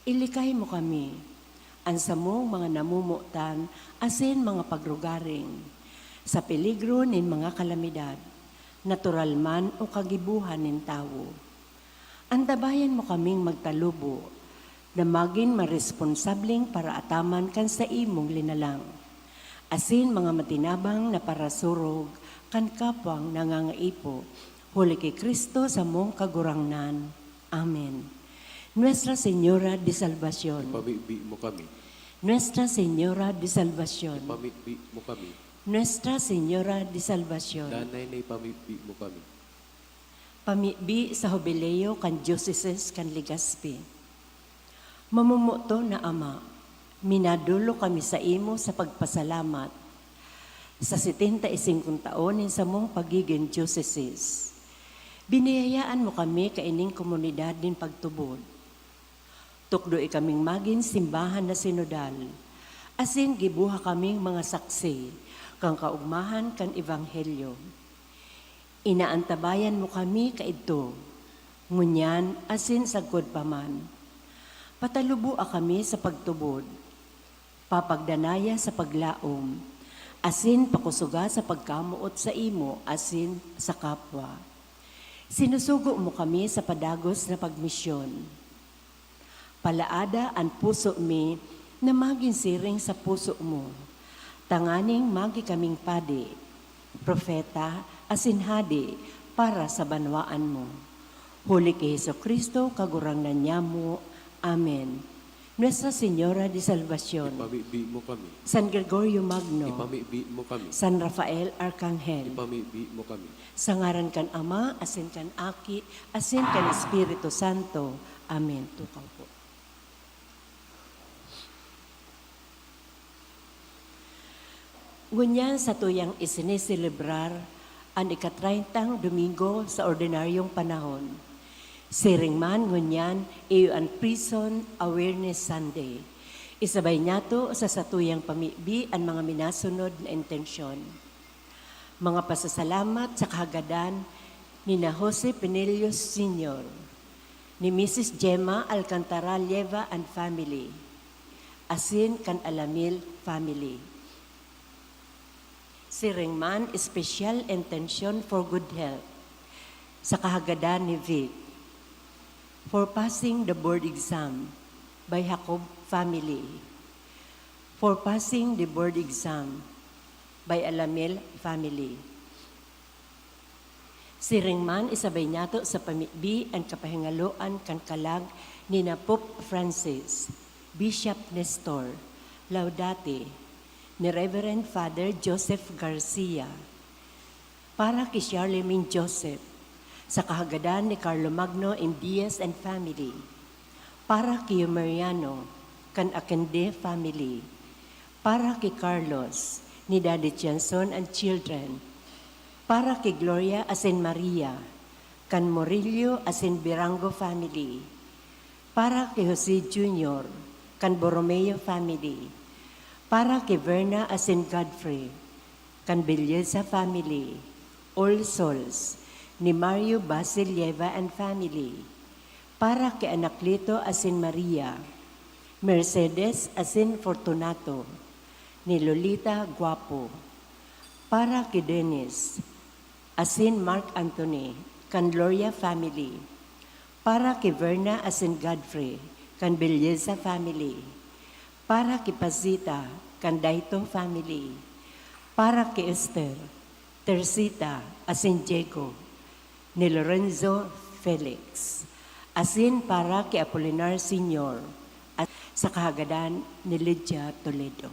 Ilikay mo kami, ansa mong mga namumutan, asin mga pagrugaring, sa peligro nin mga kalamidad, natural man o kagibuhan nin tawo. Antabayan mo kaming magtalubo, na maging maresponsabling para ataman kan sa imong linalang. Asin mga matinabang na parasurog, kan kapwang nangangaipo, huli kay Kristo sa mong kagurangnan. Amen. Nuestra Señora de Salvación. Ipamigbi mo kami. Nuestra Señora de Salvación. Ipamigbi mo kami. Nuestra Señora de Salvación. Danay na ipamigbi mo kami. Pamibi sa Jubileo kan Dioceses kan Legazpi. Mamumuto na Ama, minadulo kami sa imo sa pagpasalamat sa 75 taon sa mong pagiging Dioceses. Biniyayaan mo kami kaining komunidad din pagtubod. Tukdoy kaming maging simbahan na sinodal, asin gibuha kaming mga saksi, kang kaugmahan kan Ebanghelyo. Inaantabayan mo kami kaidto, ngunyan asin sagkod paman. Patalubua kami sa pagtubod, papagdanaya sa paglaom, asin pakusuga sa pagkamuot sa imo, asin sa kapwa. Sinusugo mo kami sa padagos na pagmisyon. Palaada ang puso mi na maging siring sa puso mo. Tanganing magi kaming padi, propeta, asinhadi para sa banwaan mo. Huli kay Jesucristo, kagurangnan niya mo. Amen. Nuestra Señora de Salvación. Ipamigbi mo kami. San Gregorio Magno. Ipamigbi mo kami. San Rafael Arcangel. Ipamigbi mo kami. Sa ngaran kan Ama, asin kan Aki, asin kan Espiritu Santo. Amen. Tukaw po. Ngunyan sa tuyang isiniselebrar ang ika-30 Domingo sa ordinaryong panahon. Siring man ngunyan iyo ang Prison Awareness Sunday. Isabay nato sa satuyang pamibi ang mga minasunod na intensyon. Mga pasasalamat sa kahagadan ni na Jose Pinillos Sr., ni Mrs. Gemma Alcantara Lleva and family, asin kan Alamil family. Siring man, special intention for good health sa kahagadan ni Vic, for passing the board exam by Jacob family, for passing the board exam by Alamil family. Siring man, isabay nato sa pamibi ang kapahingaloan kan kalag ni na Pope Francis, Bishop Nestor, Laudate, ni Reverend Father Joseph Garcia, para kay Charlemagne Joseph, sa kahagadan ni Carlo Magno M. Diaz and family, para kay Mariano, kan Akende family, para kay Carlos, ni Daddy Janson and children, para kay Gloria asin Maria, kan Morillo asin Birango family, para kay Jose Jr., kan Borromeo family, para kay Verna asin Godfrey, kan Belleza family, All Souls, ni Mario Basil Lleva and family, para kay Anaklito asin Maria, Mercedes asin Fortunato, ni Lolita Guapo, para kay Dennis asin Mark Anthony, kan Gloria family, para kay Verna asin Godfrey, kan Belleza family, para kay Pazita, kan Daito family, para kay Esther, Teresita, asin Diego, ni Lorenzo Felix, asin para kay Apolinar Sr., at sa kahagadan ni Lydia Toledo.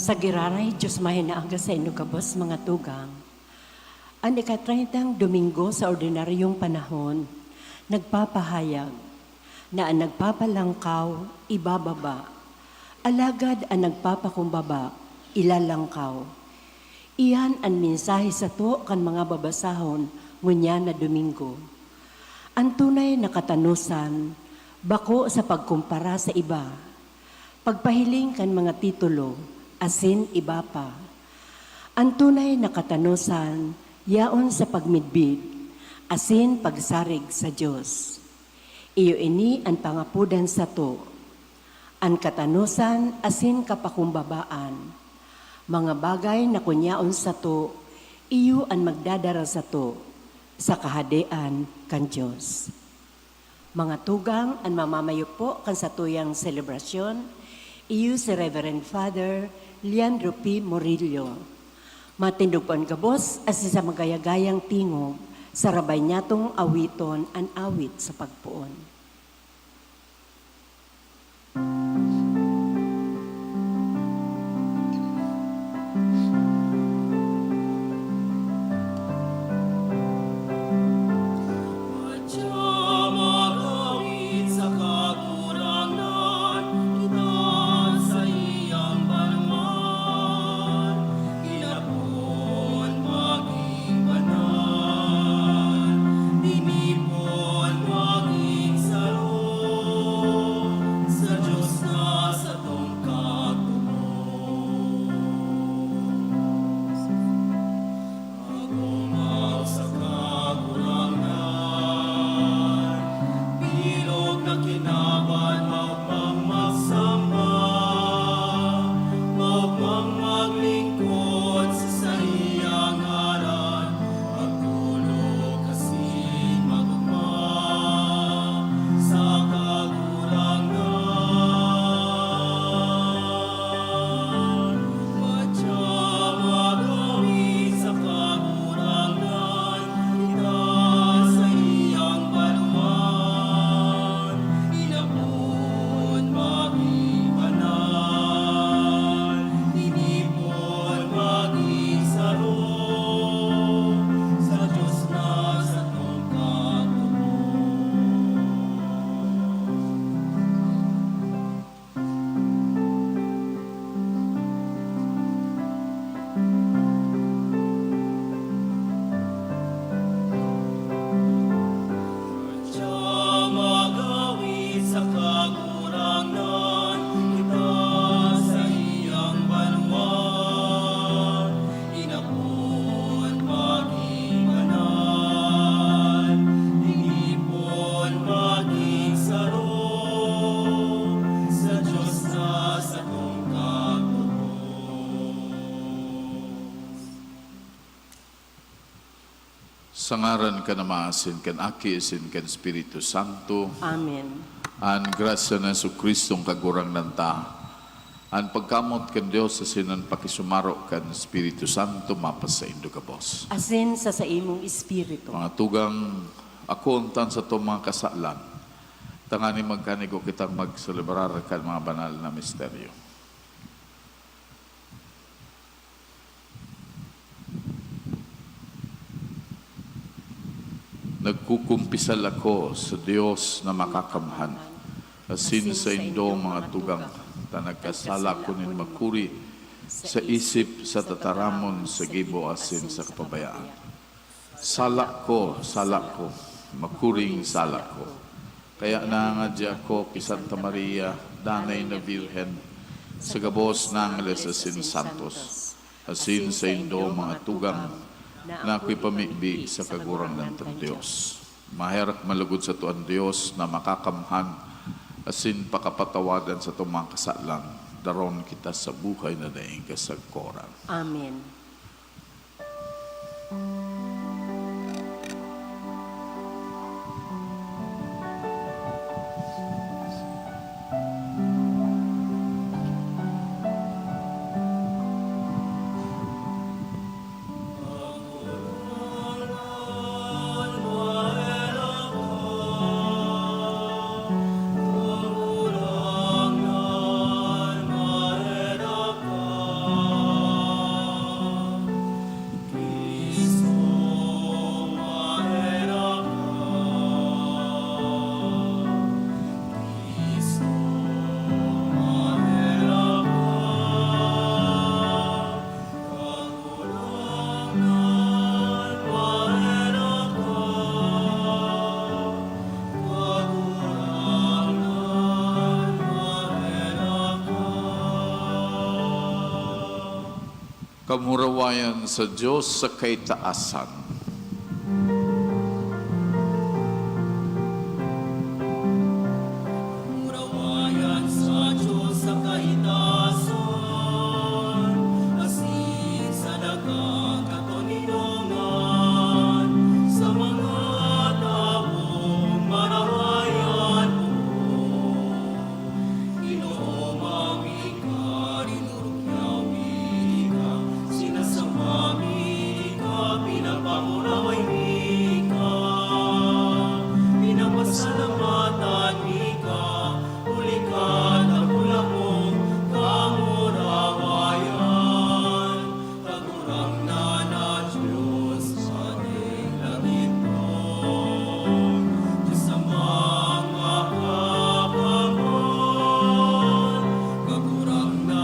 Sa giraray, Diyos mahinaaga sa inyo kabos mga tugang. Ang ika-30 Domingo sa ordinaryong panahon, nagpapahayag na ang nagpapalangkaw, ibababa. Alagad ang nagpapakumbaba, ilalangkaw. Iyan ang mensahe sa to kan mga babasahon ngunya na Domingo. Ang tunay na katanusan, bako sa pagkumpara sa iba. Pagpahiling kan mga titulo, asin iba pa. Ang tunay na katanusan, yaon sa pagmidbid, asin pagsarig sa Diyos. Iyo ini ang pangapudan sa to. Ang katanusan, asin kapakumbabaan. Mga bagay na kunyaon sa to, iyo ang magdadara sa to, sa kahadean kan Diyos. Mga tugang, ang mamamayo po kan sa tuyang selebrasyon, iyo si Reverend Father Leandro P. Murillo. Matindugpan kabos as sa magayagayang tingog sa rabay niyatong awiton an awit sa pagpuon. Sa ngaran ka na maasin, kan Aki, isin kan Espiritu Santo, Amen. an grasya na Jesu Kristong kagurang nanta, an pagkamot kan Diyos, asin ang pakisumaro kan Espiritu Santo, mapas sa indo ka, boss. Asin sa imong espiritu. Mga tugang, ako untan sa itong mga kasalan, tangani magkanigo kitang magselebrar kan mga banal na misteryo. Nagkukumpisal ako sa Diyos na makakamhan. Asin sa indo mga tugang, tanagkasala ko nin makuri sa isip, sa tataramon, sa gibo, asin sa kapabayaan. Sala ko, makuring sala ko. Kaya nangadya ko kay Santa Maria, danay na Virhen, sa gabos ng Alas Asin Santos, asin sa indo mga tugang, na ako'y pamigbi sa kagurang ng Diyos. Maherak malugod sa tuan Diyos na makakamhan, asin pakapatawadan sa tumang kasalang, daron kita sa buhay na daing kasagkoran. Amen. Kamurawayan sa Diyos sa kaitaasan. Murawayan sa Diyos sa kaitaasan, asin sa dagang katoninongan, sa mga taong marahayan mo. Ginoo mamika, rinurukyawi ka, sinasamami ka, pinapamuraway ka, pinapasalamatan ka, huli ka na pula mong kamurawayan. Tagurang na Diyos sa ating langit noon, Diyos sa mga kapaman, kagurang na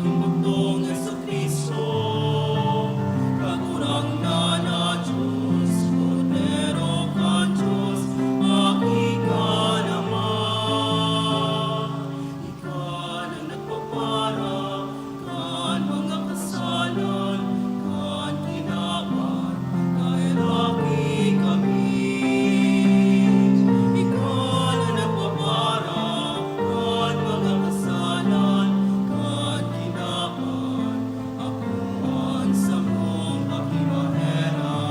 kimbutong Jesucristo, kagurang na Diyos, Cordero ka Diyos, aki ka naman. Ikaw na nagpapara, kan mga kasalan, kan kinaban, kairaki kami. Ikaw na nagpapara, kan mga kasalan, kan kinaban, akuan sa mong pakimahera.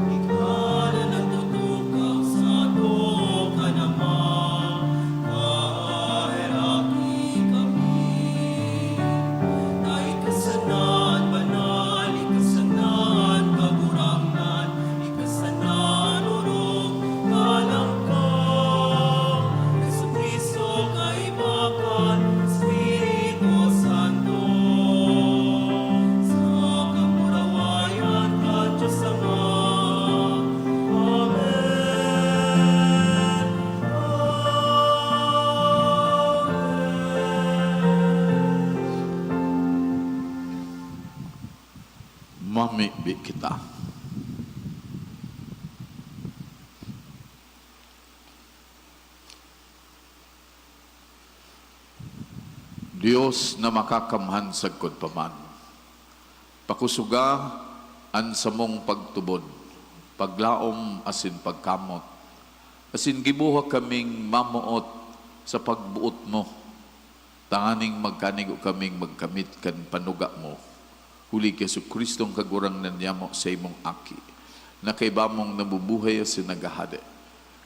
Ikaw na nagtutukaw sa to ka naman, kairaki kami. Na ikasanan, banal, ikasanan, kagurangan, ikasanan, urong, kalangkang. Jesucristo kaibakan, Espiritu Santo. Sa kamurawayan ka, Diyos Ama. Amen. Mamikbi kita. Diyos na makakamhan sa paman, pakusuga an samong pagtubod, paglaom asin pagkamot, asin gibuha kaming mamuot sa pagbuot mo, tanganing magkanigo kaming magkamit kan panuga mo, huli kay Kristong kagurang nanyamo sa imong aki, na kay bamong nabubuhay asin nagahade,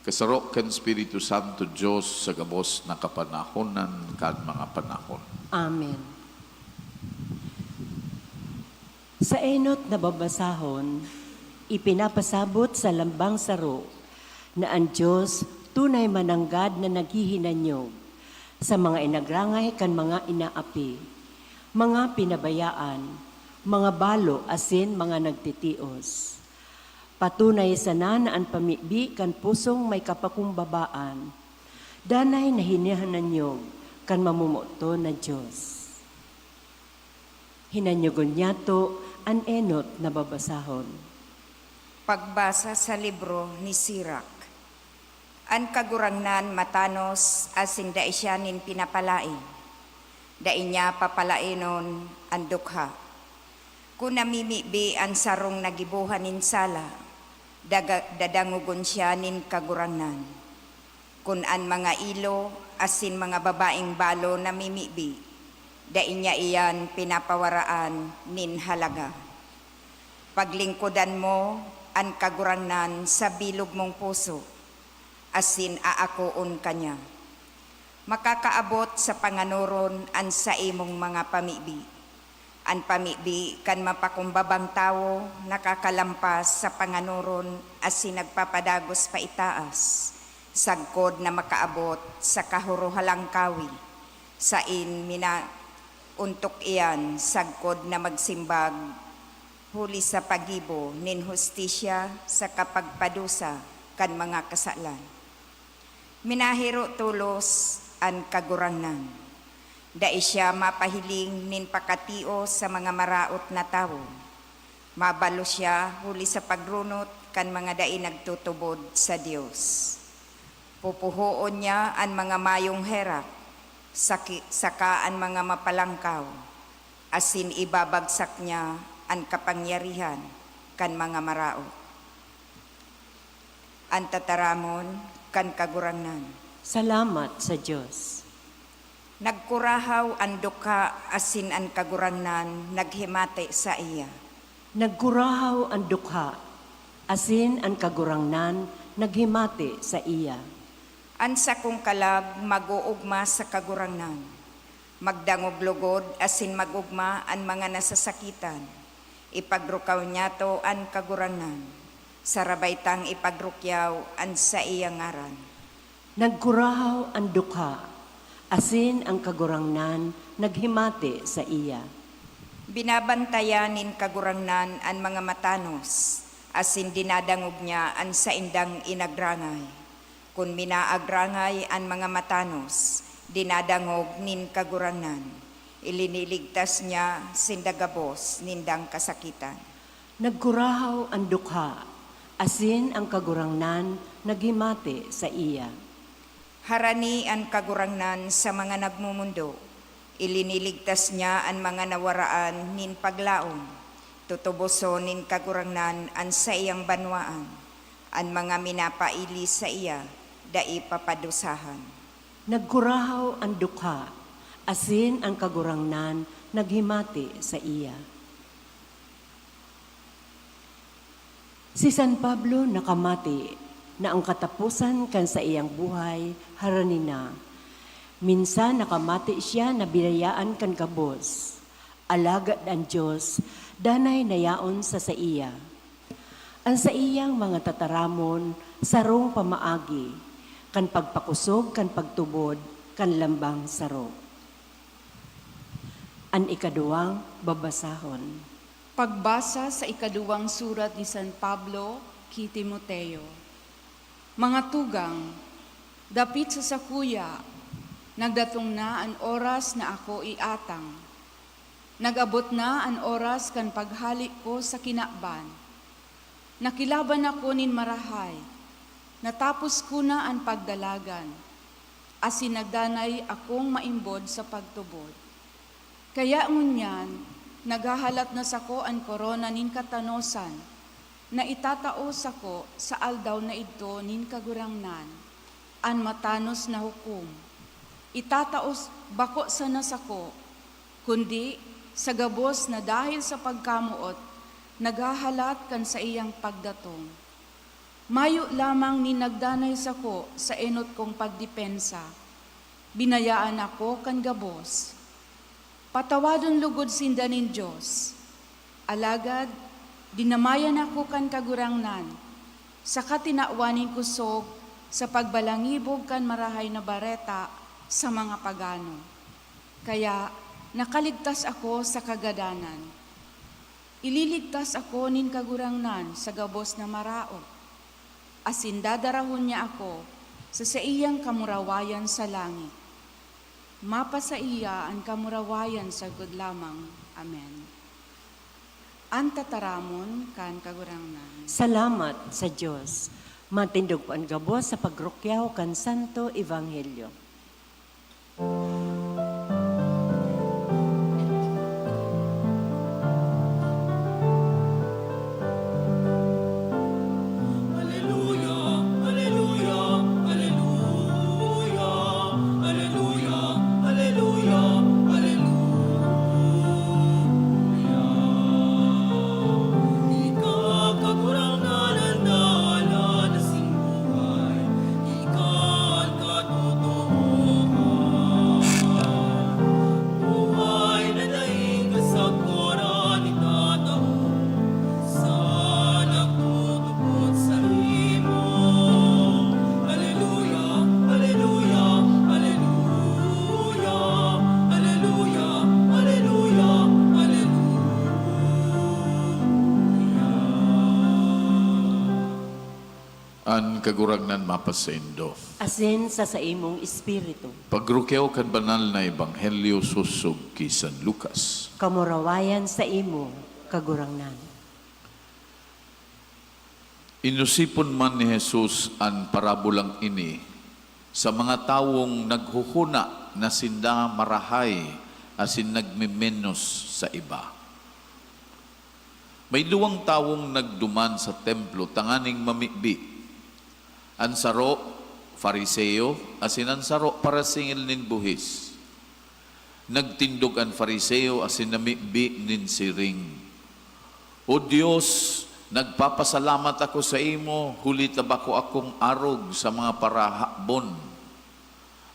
kasarok kan Espiritu Santo Diyos sa gabos na kapanahonan kan mga panahon. Amen. Sa enot na babasahon, ipinapasabot sa lambang saro na ang Diyos tunay mananggad na naghihinanyog sa mga inagrangay kan mga inaapi, mga pinabayaan, mga balo asin mga nagtitios. Patunay sana na ang pamibi kan pusong may kapakumbabaan, danay na hinihananyog kan mamumuto na Diyos. Hinanyogon niya to ang enot na babasahon. Pagbasa sa libro ni Sirak. An kagurangnan matanos asin dai siya nin pinapalain. Dai niya papalainon ang dukha. Kung namimibi ang sarong nagibuhan nin sala, dadangugon siya nin kagurangnan. Kung an mga ilo asin mga babaeng balo namimibi, dai niya iyan pinapawaraan nin halaga. Paglingkudan mo ang kagurangnan sa bilog mong puso, asin aakoon kanya. Makakaabot sa panganuron an sa imong mga pamibi. An pamibi kan mapakumbabang tao nakakalampas sa panganuron asin nagpapadagos pa itaas. Sagkod na makaabot sa kahuruhalang kawi. Sain mina untok iyan sagkod na magsimbag huli sa pagibo nin hustisya sa kapagpadusa kan mga kasalan. Minahiro tulos an kagurangnan. Dai siya mapahiling nin pakatio sa mga maraot na tao. Mabalo siya huli sa pagrunot kan mga dai nagtutubod sa Dios. Pupuhoon niya ang mga mayong herak, saka ang mga mapalangkaw. asin ibabagsak niya ang kapangyarihan kan mga marao. Ang tataramon kan kagurangnan. Salamat sa Diyos. Nagkurahaw ang duka asin ang kagurangnan naghimate sa iya. Nagkurahaw ang dukha, asin ang kagurangnan, naghimati sa iya. An sa kong kalag mag-uugma sa kagurangnan. Magdangog lugod asin magugma ang mga nasasakitan. Ipagrukaw niya to ang kagurangnan. Sarabaytang ipagrukyaw an sa iyang ngaran. Nagkurahaw ang dukha, asin ang kagurangnan, naghimati sa iya. Binabantayan nin kagurangnan ang mga matanos, asin dinadangog niya an sa indang inagrangay. Kung minaagrangay ang mga matanos, dinadangog nin kagurangnan. Iliniligtas niya sindagabos nindang kasakitan. Nagkurahaw ang dukha, asin ang kagurangnan, naghimati sa iya. Harani ang kagurangnan sa mga nagmumundo. Iliniligtas niya ang mga nawaraan nin paglaom. Tutubuso nin kagurangnan ang sa iyang banwaan. Ang mga minapaili sa iya, dai papadusahan. Nagkurahaw ang dukha, asin ang kagurangnan, naghimati sa iya. Si San Pablo nakamati na ang katapusan kan sa iyang buhay harani na. Minsan nakamati siya na binayaan kan kabos. Alagad ang Diyos, danay nayaon sa iya. Ang sa iyang mga tataramon, sarong pamaagi, kan pagpakusog, kan pagtubod, kan lambang saro. Ang ikaduwang babasahon. Pagbasa sa ikaduwang surat ni San Pablo kay Timoteo. Mga tugang, dapit sa sakuya, nagdatong na ang oras na ako iatang. Nag-abot na ang oras kan paghalik ko sa kinakban. Nakilaban ako nin marahay, natapos ko na ang pagdalagan, asin nagdanay akong maimbod sa pagtubod. Kaya ngunyan, naghahalat na sako ang korona nin katanosan, na itataos ako sa aldaw na ito nin kagurangnan, an matanos na hukom. Itataos bako sa nasako, kundi sa gabos na dahil sa pagkamuot, naghahalat kan sa iyang pagdatong. Mayo lamang ni nagdanay sako sa enot kong pagdepensa, binayaan ako kan gabos. Patawadon lugod sindanin Diyos, alagad dinamayan ako kan kagurangnan, sa katinakwaning kusog sa pagbalangibog kan marahay na bareta sa mga pagano. Kaya nakaligtas ako sa kagadanan. Ililigtas ako nin kagurangnan sa gabos na maraot. Asin dadarahon niya ako sa iyang kamurawayan sa langit. Mapa sa iya ang kamurawayan sa good lamang. Amen. Ang tataramon kan kagurangnan. Salamat sa Diyos. Matindog po ang gabos sa pagrukyaw kan Santo Ebanghelyo. An kaguragnan mapasendo. Asin sa imong espiritu. Pagrukyaw kan banal na ebanghelyo susog kay San Lucas. Kamurawayan sa imo, kagurangnan. Inusipon man ni Jesus ang parabolang ini sa mga tawong naghuhuna na sinda marahay asin nagmemenos sa iba. May duwang tawong nagduman sa templo, tanganing mamibi. Ansaro, Fariseo, asin ansaro para singil nin buhis. Nagtindog ang Fariseo, asin namibi nin siring. O Diyos, nagpapasalamat ako sa imo, huli tabako akong arog sa mga parahabon,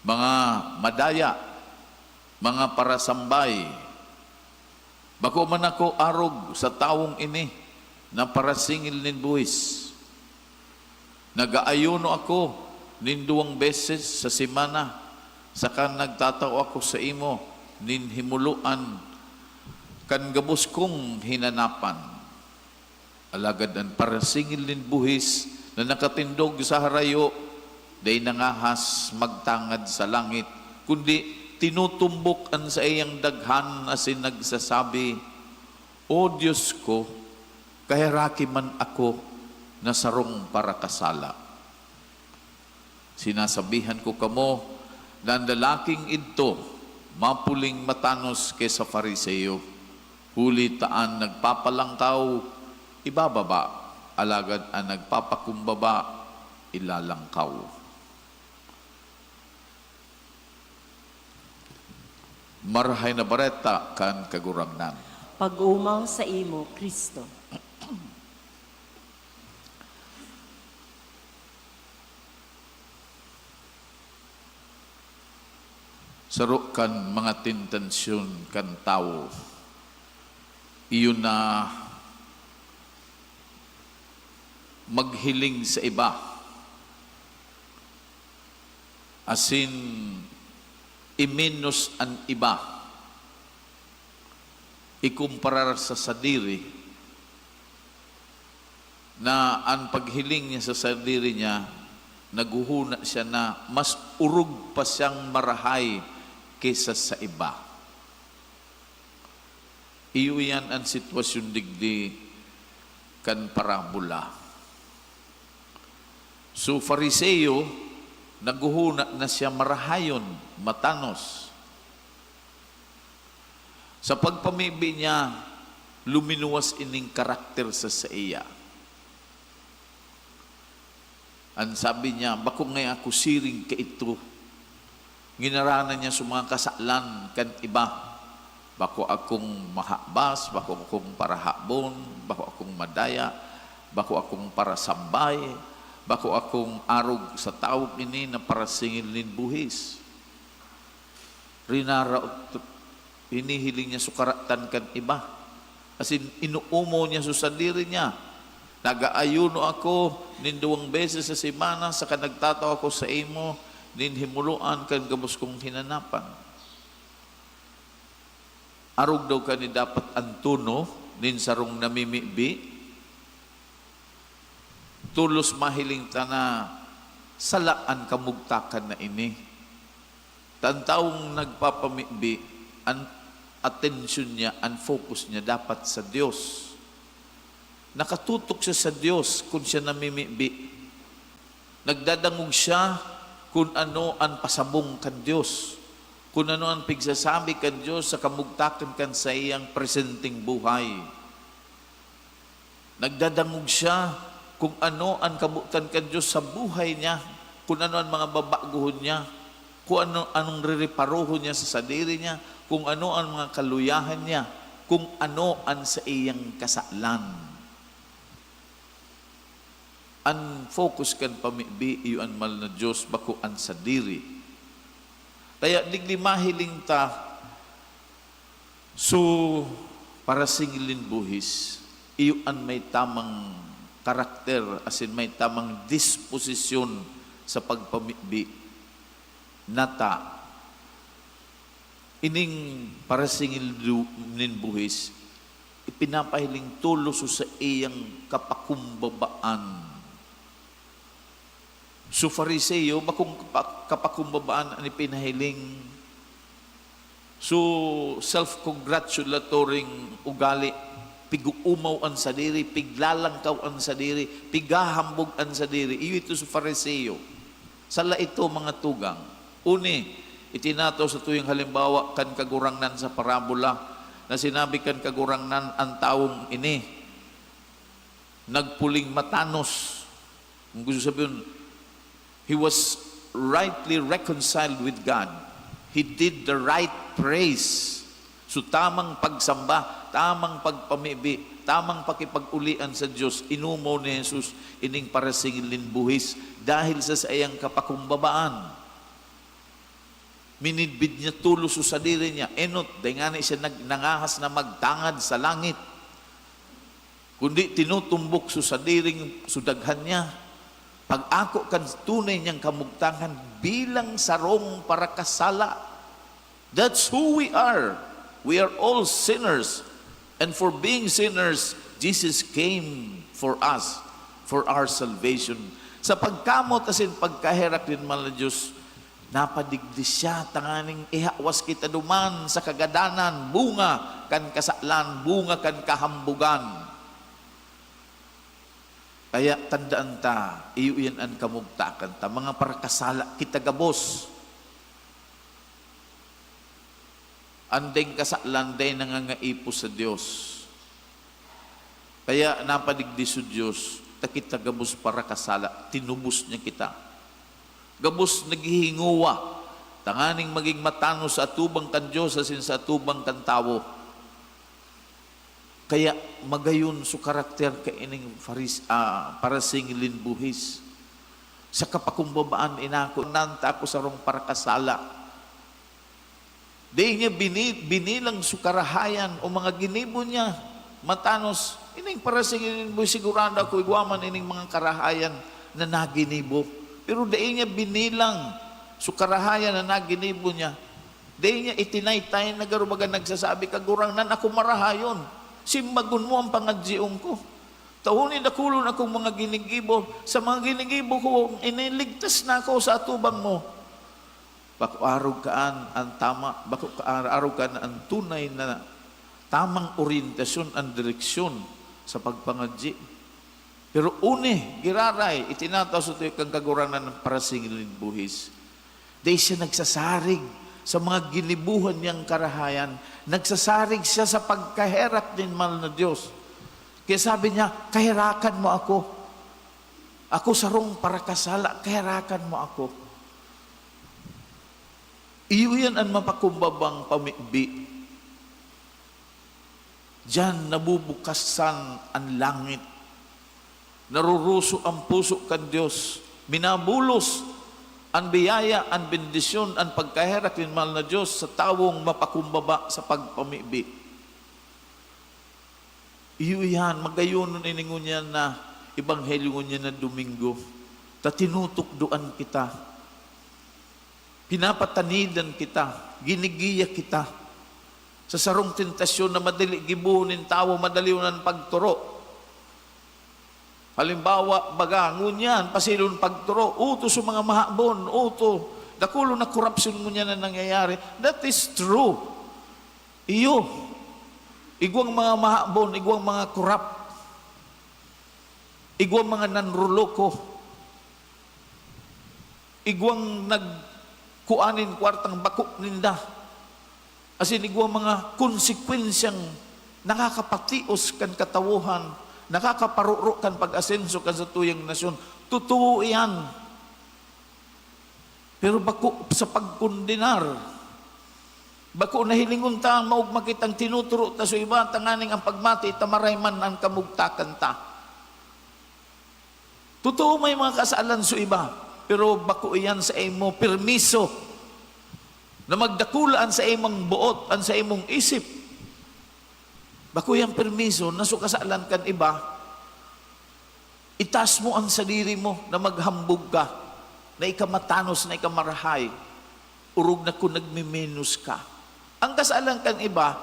mga madaya, mga parasambay. Bako man ako arog sa tawong ini na parasingil nin buhis. Nag-aayuno ako nin 2 beses sa semana, saka nagtatao ako sa imo nin himuluan kan gabos kong hinanapan. Alagad ang parasingil nin buhis na nakatindog sa harayo, day nangahas magtangad sa langit, kundi tinutumbok an sa iyang daghan asin nagsasabi, O Diyos ko, kahiraki man ako na sarong para kasala. Sinasabihan ko kamo na ang lalaking ito mapuling matanos kaysa Fariseo, huli taan nagpapalangkaw, ibababa, alagad ang nagpapakumbaba, ilalangkaw. Marahay na bareta kan kagurangnan. Pag-umaw sa imo, Kristo. Saro kan mga tintensyon kan tao. Iyon na maghiling sa iba. Asin iminus ang iba, ikumparar sa sadiri, na ang paghiling niya sa sadiri niya, naguhuna siya na mas urug pa siyang marahay kaysa sa iba. Iyo yan ang sitwasyon digdi kan parabola. So Fariseo, naguhuna na siya marahayon, matanos. Sa pagpamibi niya, luminuwas ining karakter sa iya. Ang sabi niya, bako ngay ako siring ka ito. Ginaranan niya sa mga kasalan kan iba. Bako akong mahabas, bako akong parahabon, bako akong madaya, bako akong parasambay, bako akong arog sa tawag ini na parasingil nin buhis. Rinaraot, hinihiling niya sukaratan kan iba. As in, inuumo niya sa sadiri niya. Nag-aayuno ako nin 2 beses sa semana, saka nagtataw ako sa imo, nin himuluan kan gabos kong hinanapan. Arog daw ka ni dapat antuno, nin sarong namimibi, tulos mahiling ta na salaan kamugtakan na ini. Tantaong nagpapamibi, ang atensyon niya, ang focus niya dapat sa Diyos. Nakatutok siya sa Diyos kung siya namimibi. Nagdadangog siya kung ano ang pasabong kan Diyos. Kung ano ang pigsasabi kan Diyos sa kamugtakan kan sa iyang presenting buhay. Nagdadangog siya kung ano ang kabutan kan Diyos sa buhay niya, kung ano ang mga babaguhon niya, kung anong ririparuhon niya sa sadiri niya, kung ano ang mga kaluyahan niya, kung ano ang sa iyang kasalan. Ang focus kan pamibi, iyon mal na Diyos, bako ang sadiri. Kaya digli mahiling ta, so para singilin buhis, iyon may tamang karakter, asin may tamang disposisyon sa pagpamibi. Nata, ining para singil nin buhis, ipinapahiling tulos sa iyang kapakumbabaan. So Fariseo, bakong kapakumbabaan ang ipinahiling? So self-congratulatoring ugali, piguumaw ang sadiri, piglalangkaw ang sadiri, pigahambog ang sadiri. Iyo ito sa Fariseo. Sala ito mga tugang. Uni, Itinato sa tuyong halimbawa kan kagurangnan sa parabola na sinabi kan kagurangnan ang taong ini nagpuling matanos. Kung gusto sabihin, he was rightly reconciled with God. He did the right praise. So tamang pagsamba, tamang pagpamibi, tamang pakipag-ulian sa Diyos, inumo ni Jesus ining parasingilin buhis dahil sa sayang kapakumbabaan. Minidbid niya tulo sa sadiri niya. Enot, dahil nga siya nangahas na magtangad sa langit. Kundi tinutumbok sa sadiring sudaghan niya. Pag ako kan tunay niyang kamugtangan bilang sarong para kasala. That's who we are. We are all sinners. And for being sinners, Jesus came for us, for our salvation. Sa pagkamot asin pagkaherak din man ng Diyos, napadigdi siya, tanganing ihawas kita duman sa kagadanan, bunga kan kasaklan, bunga kan kahambugan. Kaya tandaan ta, iyo yan ang kamugtakan ta, mga parakasala kita gabos. Andeng kasaklan, day nangangaipo sa Diyos. Kaya napadigdi sa Diyos, takita gabos parakasala, tinubos niya kita. Gabos naghihinguwa, tanganing maging matano sa atubang kan Diyos asin sa atubang kan tao. Kaya magayon su karakter ka ining parasingilin buhis. Sa kapakumbabaan inako, nanta ako sa rong parakasala. Di niya binilang su karahayan o mga ginibo niya, matanos, ining parasingilin buhis, sigurado ako igwaman ining mga karahayan na naginibo. Pero di niya binilang su karahayan na naginibo niya. Di niya itinaytay na garubagan nagsasabi, kagurang nan ako marahayon. Simbagun mo ang pangadjiong ko. Tahunin nakulon akong mga ginigibo. Sa mga ginigibo ko, iniligtas na ako sa atubang mo. Bako-arog kaan ang tama, bako-arog kaan ang tunay na tamang orientasyon ang direksyon sa pagpangadji. Pero uni, giraray, itinataw sa ito kang kaguranan ng parasingilin buhis. Dahil siya nagsasarig sa mga ginibuhan niyang karahayan, nagsasarig siya sa pagkaherak din man na Diyos. Kaya sabi niya, kahirakan mo ako. Ako sarong parakasala, kahirakan mo ako. Iyo yan ang mapakumbabang pamibi. Diyan nabubukasan ang langit. Naruruso ang puso kan Diyos. Minabulos ang biyaya, ang bendisyon, ang pagkaherak din mahal na Diyos sa tawong mapakumbaba sa pagpamibi. Iyo yan, magayon nun iningon niya na ebanghelyo niya na Domingo. Ta tinutukduan kita. Pinapatanidan kita. Ginigiya kita. Sa sarong tentasyon na madali gibuhunin tao, madali unan pagturo. Halimbawa, bagangon yan, pasilon pagturo, uto sa mga mahabon, uto, dakulo na korupsyon mo niya na nangyayari. That is true. Iyo, igwang mga mahabon, igwang mga korap, igwang mga nanruloko, igwang nagkuanin kwartang bakok ninda, asin igwang mga konsekwensyang nakakapatios kan katawuhan, nakakaparuro kan pag-asenso kan sa tuyang nasyon. Totoo yan. Pero bako sa pagkundinar, bako nahilingon ta ang maugma kitang tinuturo ta sa iba, tanganing ang pagmati tamarayman ang kamugtakan ta. Totoo may mga kasalan sa iba, pero bako iyan sa imo permiso na magdakulaan sa imong buot, ang sa imong isip. Bako yung permiso na sukasalan kan iba, itas mo ang sarili mo na maghambog ka, na ikamatanos, na ikamarahay, urog na kung nagmiminus ka. Ang kasalan kan iba,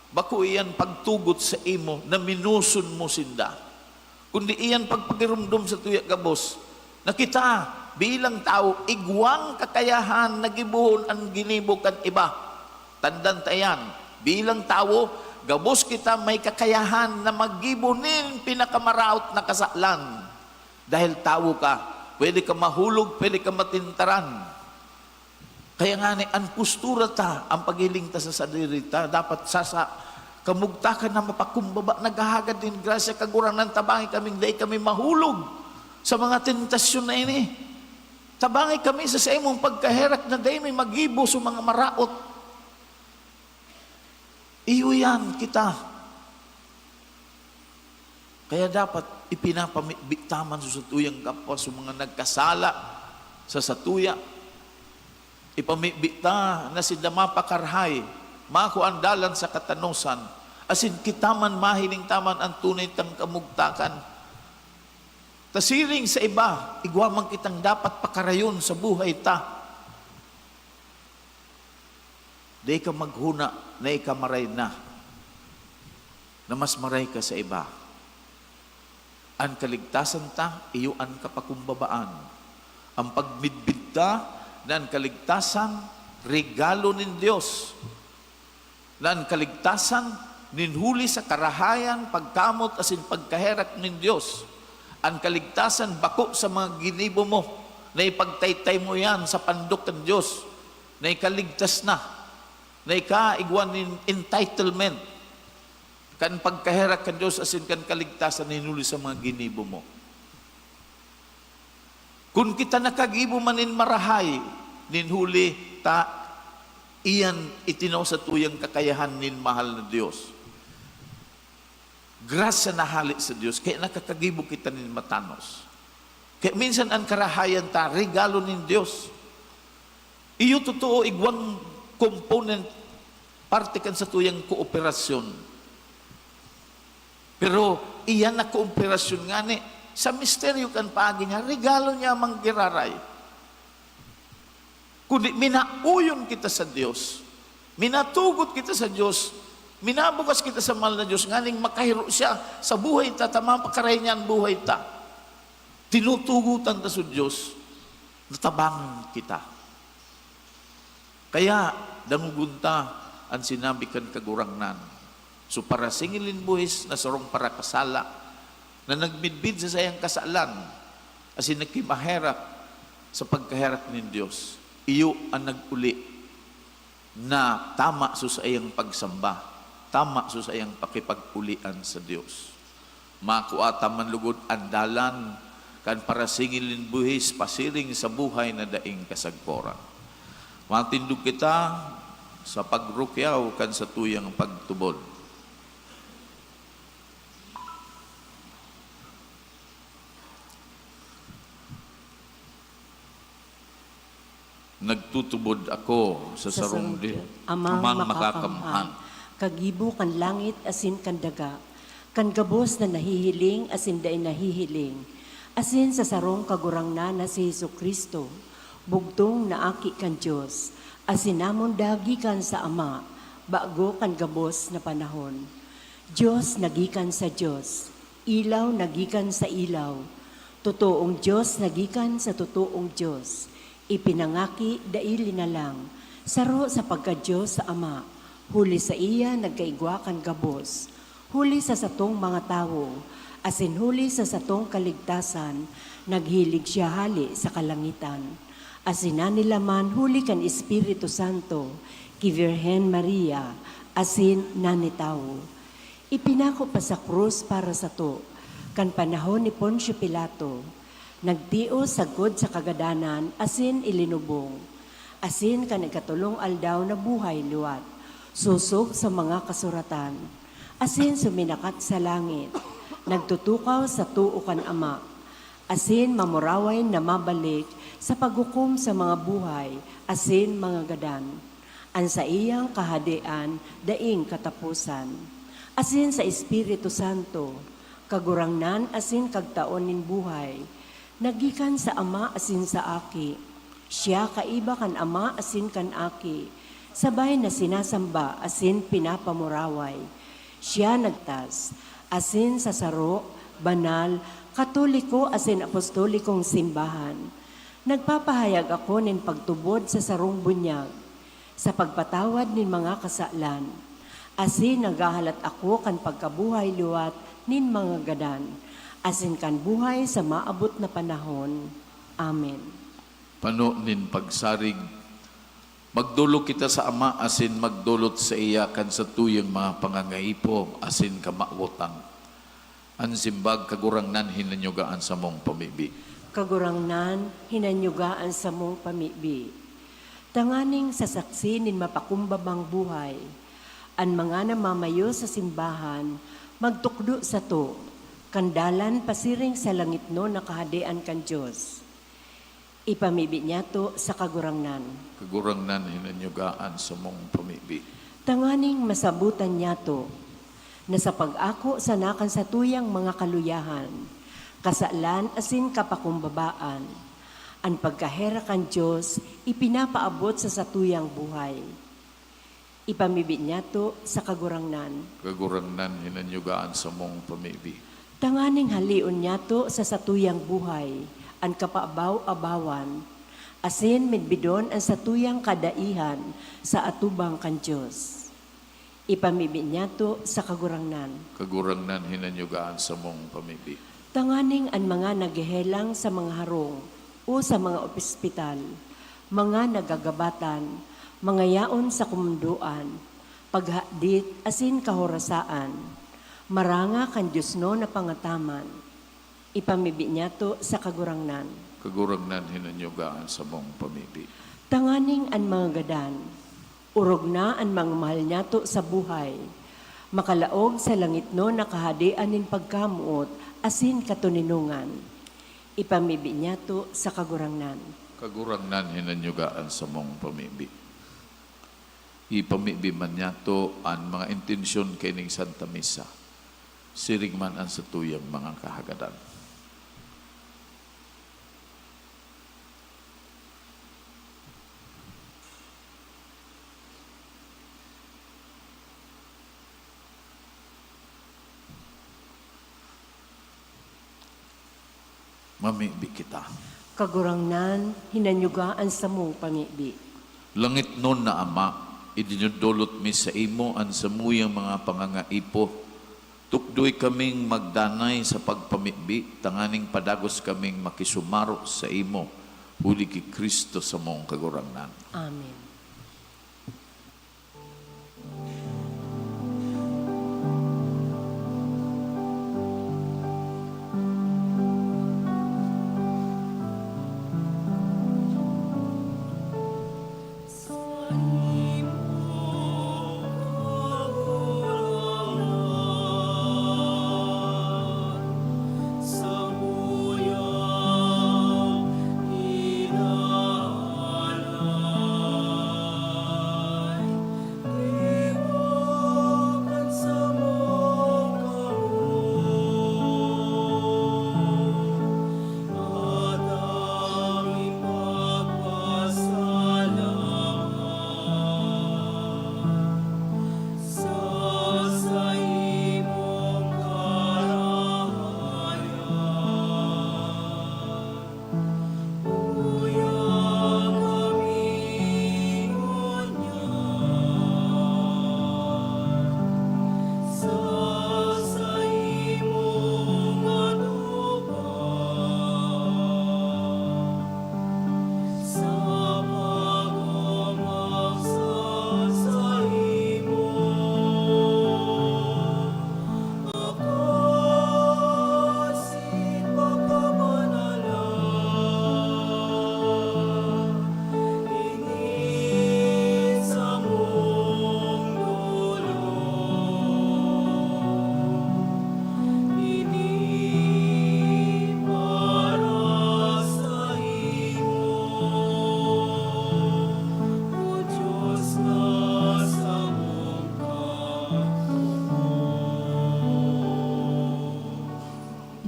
bako iyan pagtugot sa imo na minuson mo sinda. Kundi iyan pagpagirumdum sa tuya gabos, na kita bilang tao, igwang kakayahan na gibuhon ang ginibo kan iba. Tandaan tayan, bilang tao, gabos kita may kakayahan na magibunin pinakamaraot na kasaklan. Dahil tao ka, pwede ka mahulog, pwede ka matintaran. Kaya nga ni, ang postura ta, ang pagiling ta sa sadiri ta, dapat sasa, kamugta ka na mapakumbaba, naghahagad din grasya, kagurang ng tabangi kaming day kami mahulog sa mga tentasyon na ini. Tabangi kami sa imong pagkaherak na day may magibo sa mga maraot. Iyo yan kita. Kaya dapat ipinapamitaman sa satuyang kapwa sa mga nagkasala sa satuya. Ipamibita na si Damapakarhay, makuandalan sa katanusan, asin kitaman mahiling taman ang tunay tang kamugtakan. Tasiring sa iba, igwamang kitang dapat pakarayon sa buhay ta. Di ka maghuna na ikamaray na mas maray ka sa iba. Ang kaligtasan ta, iyo ang kapakumbabaan. Ang pagmidbid ta, na ang kaligtasan, regalo nin Diyos. Na ang kaligtasan, ninhuli sa karahayan, pagkamot, asin pagkaherak nin Diyos. Ang kaligtasan, bako sa mga ginibo mo, na ipagtaytay mo yan sa pandok ng Diyos, na ikaligtas na ikaigwan nin entitlement, kan pagkaherak kan Diyos, asin kan kaligtasan, ninhuli sa mga ginibo mo. Kung kita nakagibo manin marahay, ninhuli ta, iyan itinaw sa tuyang kakayahan nin mahal na Diyos. Grasya na hali sa Diyos, kaya nakakagibo kita nin matanos. Kaya minsan ang karahayan ta, regalo nin Diyos. Iyo totoo, igwang component, parte kan sa tuyang kooperasyon. Pero iyan na kooperasyon nga ni, sa misteryo kan paagi niya, regalo niya manggiraray. Kundi minauyon kita sa Diyos, minatugot kita sa Diyos, minabukas kita sa mahal na Diyos, nganing makahiro siya sa buhay ta, tamang pakaray niya ang buhay ta. Tinutugutan ta sa Diyos, natabangan kita. Kaya, dangugunta ang sinabi kan kagurangnan. So para singilin buhis na sarong para kasala, na nagmidbid sa sayang kasalan, asin nagkimaherap sa pagkaherap ng Diyos, iyo ang naguli na tama sa sayang pagsamba, tama sa sayang pakipagpulian sa Diyos. Makuata man lugod andalan, kan para singilin buhis, pasiring sa buhay na daing kasagporan. Matindog kita sa pagrukyaw kan sa tuyang pagtubod. Nagtutubod ako sa sarong amang makakamhan. Kagibo kan langit asin kan daga, kan gabos na nahihiling asin dain nahihiling, asin sa sarong kagurangnan na si Jesucristo, bugtong na aki kan Diyos, asin namon dagi kan sa Ama, bago kan gabos na panahon. Diyos nagikan sa Diyos, ilaw nagikan sa ilaw, totoong Diyos nagikan sa totoong Diyos, ipinangaki daili na lang, saro sa pagka-Diyos sa Ama, huli sa iya nagkaigwa kan gabos, huli sa satong mga tawo, asin huli sa satong kaligtasan, naghilig siya hali sa kalangitan. Asin na nila man huli kan Espiritu Santo, ki Virhen Maria, asin nanitawo. Ipinako pa sa krus para sa to, kan panahon ni Poncio Pilato, nagtio sagod sa kagadanan, asin ilinubong. Asin ka nagkatulong aldaw na buhay liwat, susog sa mga kasuratan. Asin suminakat sa langit, nagtutukaw sa tuukan Ama. Asin mamuraway na mabalik sa paghukom sa mga buhay, asin mga gadan. An sa iyang kahadian, daing katapusan. Asin sa Espiritu Santo, kagurangnan asin kagtaonin buhay, nagikan sa Ama asin sa Aki. Siya kaiba kan Ama asin kan Aki. Sabay na sinasamba asin pinapamuraway. Siya nagtas asin sa saro, banal, katoliko asin apostolikong simbahan. Nagpapahayag ako nin pagtubod sa sarong bunyag, sa pagpatawad nin mga kasalan. Asin nagahalat ako kan pagkabuhay liwat nin mga gadan, asin kan buhay sa maabot na panahon. Amen. Pano nin pagsarig Magdulog kita sa Ama, asin magdulot sa iya kan sa tuyang mga pangangaipo, asin kamautan. Ang simbag kagurangnan hinanyugaan sa mong pamibi. Kagurangnan, hinanyugaan sa mong pamibi. Tanganing sa saksi nin mapakumbabang buhay, ang mga namamayo sa simbahan, magtukdo sa to, kandalan pasiring sa langit no nakahadian kan Diyos. Ipamibi niya to sa kagurangnan. Kagurangnan hinanyugaan sa mong pamibi. Tanganing masabutan niya to, na sa pag-ako sa nakan sa tuyang mga kaluyahan, kasalan asin kapakumbabaan, ang pagkahera kan Diyos ipinapaabot sa satuyang buhay. Ipamibi niya to sa kagurangnan. Kagurangnan hinanyugaan sa mong pamibi. Tanganing halion niya to sa satuyang buhay, ang kapaabaw-abawan, asin midbidon ang satuyang kadaihan sa atubang kan Diyos. Ipamibi niya to sa kagurangnan. Kagurangnan hinanyugaan sa mong pamibi. Tanganing ang mga naghehelang sa mga harong o sa mga ospital, mga nagagabatan, mga yaon sa kumunduan, paghadit asin kahorasaan, maranga kan Diyos no na pangataman. Ipamibi niya to sa kagurangnan. Kagurangnan hinanyugaan sa mong pamibi. Tanganing ang mga gadan, urog na ang mga mahal niya to sa buhay, makalaog sa langit no nakahadian nin pagkamuot, asin katuninungan. Ipamibi niya to sa kagurangnan. Kagurangnan hinanyugaan sa mong pamibi. Ipamibi man niya to ang mga intensyon kining Santa Misa. Siring man ang satuyang mga kahagadan. Mamibi kita. Kagurangnan, hinanyugaan sa mong pamibi. Langit nun na Ama, idinudulot mi sa imo ang samuyang mga pangangaipo. Tukdoy kaming magdanay sa pagpamibi, tanganing padagos kaming makisumaro sa imo. Huli ki Kristo sa mong kagurangnan. Amen.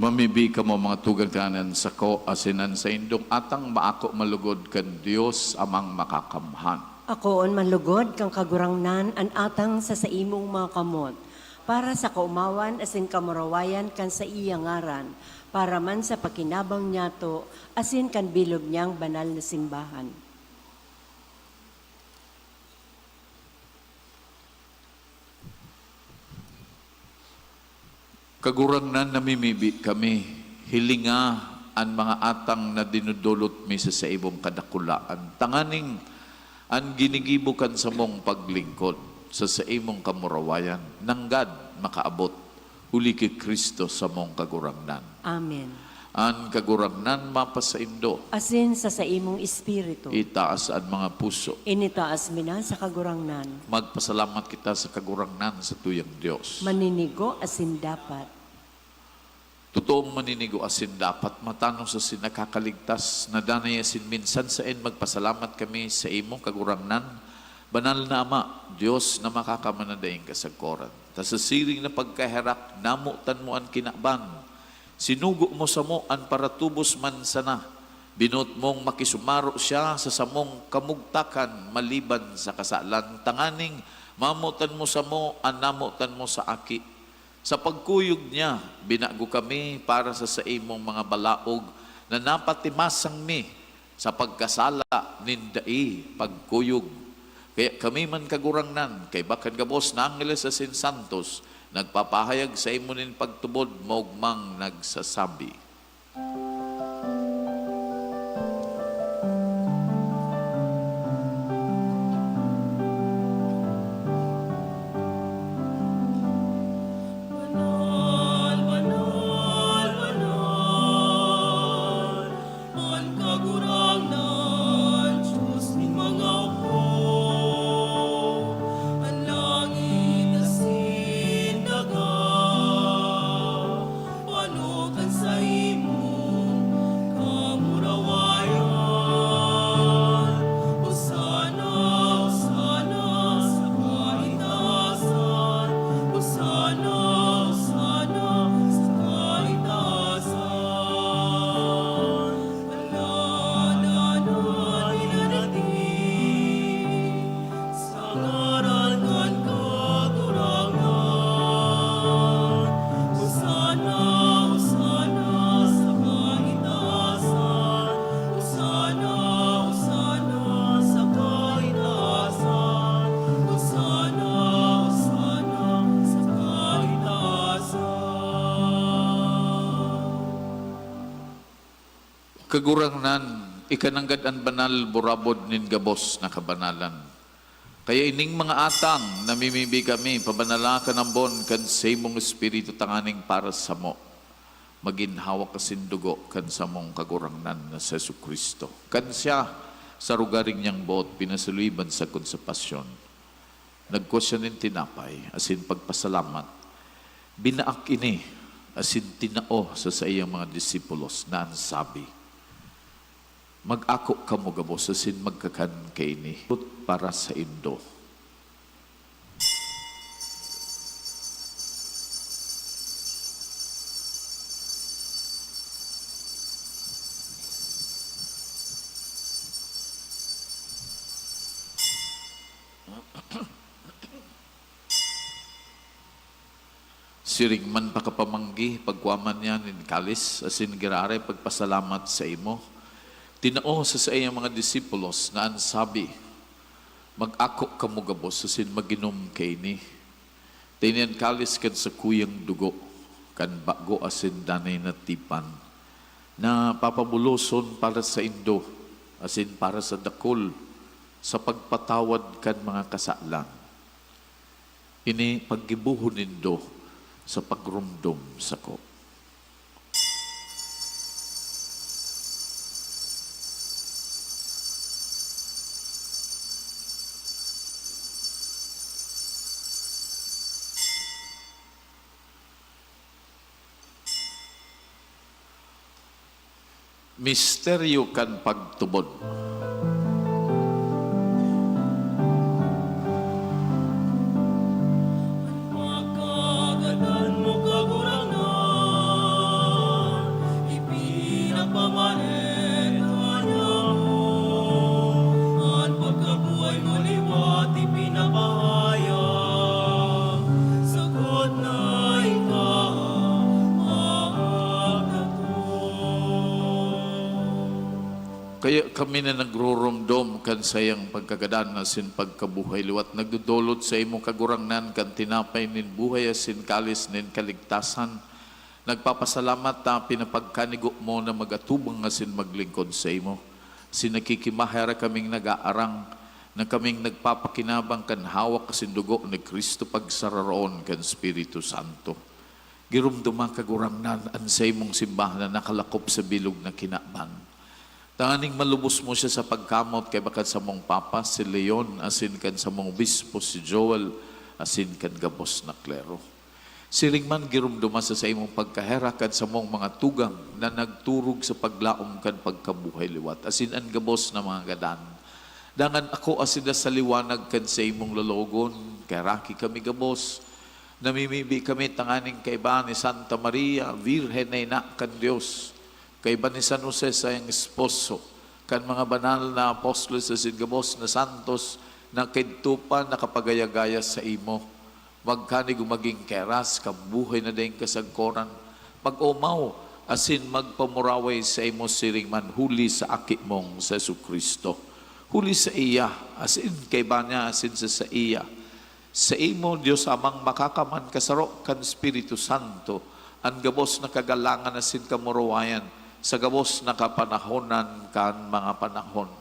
Mamibi ka mo mga tugang tanan sa ko asinan sa indong atang maako malugod kan Dios amang makakamhan. Akoon manlugod kang kagurangnan an atang sa imong mga kamot, para sa kaumawan asin kamurawayan kan sa iya ngaran, para man sa pakinabang niya to, asin kan bilog niyang banal na simbahan. Kagurangnan namimibi kami, hilinga ang mga atang na dinudulot mi sa ibong kadakulaan. Tanganing Ang ginigibukan sa mong paglingkod sa imong kamurawayan, nanggad makaabot, uli kay Kristo sa mong kagurangnan. Amen. Ang kagurangnan mapasaindo, Asin sa imong espiritu, itaas ang mga puso. initaas mina sa kagurangnan, Magpasalamat kita sa kagurangnan sa tuyang Diyos. maninigo asin dapat. Totoong maninigo asin dapat matanong sa sinakakaligtas na danay asin minsan sa magpasalamat kami sa imong kagurangnan. Banal na Ama, Diyos na makakamanadaing kasagkoran. Ta sa siring na pagkaherak, namutan mo ang kinaban. Sinugo mo sa mo ang paratubos man sana. Binot mong makisumaro siya sa samong kamugtakan maliban sa kasalan. Tanganing, mamutan mo sa mo, ang namutan mo sa aki. Sa pagkuyog niya, binago kami para sa imong mga balaog na napatimasang mi sa pagkasala nindai pagkuyog. Kaya kami man kagurangnan, kay bakan gabos na Angeles asin Santos, nagpapahayag sa imo nin pagtubod, maugmang nagsasabi. Banal, banal, banal, ang kagurangnan, Diyos ni mga apo. Ang langit asin daga, panukan sa imong kamurawayan. Hosana, Hosana sa kaitaasan. Hosana, Hosana sa kaitaasan. Alalanan inarating sa ngaran kan katurangan. Hosana, Hosana sa kaitaasan. Hosana, Hosana sa kaitaasan. Hosana, Hosana sa kaitaasan. Kagurangnan, ikananggad ang banal burabod nin gabos na kabanalan. Kaya ining mga atang namimibi kami, pabanala ka ng bon kan sa imong espiritu tanganing para sa mo. Maginhawa kasin dugo kan sa mong kagurangnan na sa Jesucristo. Kan siya sa rugaring niyang boot, pinasuluiban sa konsepasyon. Nagkos siya nin tinapay, asin pagpasalamat. Binaak ini, asin tinao sa iyang mga disipulos na ang sabi, mag-ako kamo gabos asin magkakan kay ini para sa indo. Siring man pakapamanggi, pagwaman niya nin kalis, asin girare pagpasalamat sa imo. Tinao sa iyang mga disipulos na ang sabi, mag-ako kamo gabos asin maginom kay ni. Tinian kalis kan sa kuyang dugo, kan bago asin danay na tipan, na papabuloson para sa indo, asin para sa dakol, sa pagpatawad kan mga kasalan. Ini paggibuhon nindo sa pagrumdum sa ko. Misteryo kan pagtubod. Makagadan mo kagurangan, ipinagpamalit kanya mo. Ang pagkabuhay mo liwat, ipinapahayag. Sagot na ikaw ang Kaya kami na nagrurumdom kan sayang pagkagadan asin pagkabuhay liwat nagdudulot sa imo kagurangnan kan tinapay nin buhay asin kalis nin kaligtasan. Nagpapasalamat ta pinapagkanigo mo na magatubang asin maglingkod sa imo. Sinakikimahera kaming nag-aarang na kaming nagpapakinabang kan hawak kasindugo ni Kristo pagsararoon kan Espiritu Santo. Girumduma kagurangnan ansay mong simbahan na nakalakop sa bilog na kinaban. Tanganing malubos mo siya sa pagkamot kay bakat sa mong papa si Leon, asin kan sa mong bispo si Joel, asin kan gabos na klero. Siring man girumduma sa imong pagkaherakan sa mong mga tugang na nagturog sa paglaom kan pagkabuhay liwat, asin an gabos na mga gadan. Dangan ako asida sa liwanag kan sa imong lologon, kay raki kami gabos, namimibi kami tanganing kaiba ni Santa Maria, Virgen na ina kan Diyos, kaiba ni San Jose sa iyang esposo, kan mga banal na apostolos sa gabos na santos, na kintupa nakapagayagaya sa imo, magkanig maging keras, kabuhay na dahing kasagkoran, mag-umaw, asin magpamuraway sa imo siring man, huli sa aki mong sa Jesucristo. Huli sa iya, asin kay banya, asin sa iya. Sa imo, Diyos amang makakaman kasaro kan Espiritu Santo, ang gabos na kagalangan asin kamurawayan, sa gabos na kapanahonan kan mga panahon.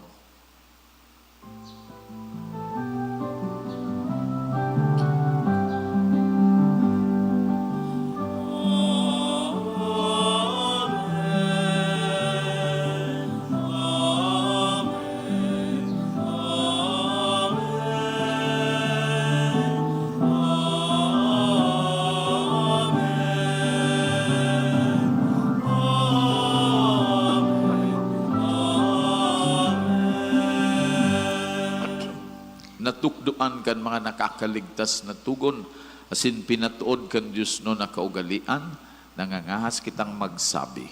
Natukduan kan mga nakakaligtas na tugon, asin pinatuod kan Diyos no na kaugalian, nangangahas kitang magsabi.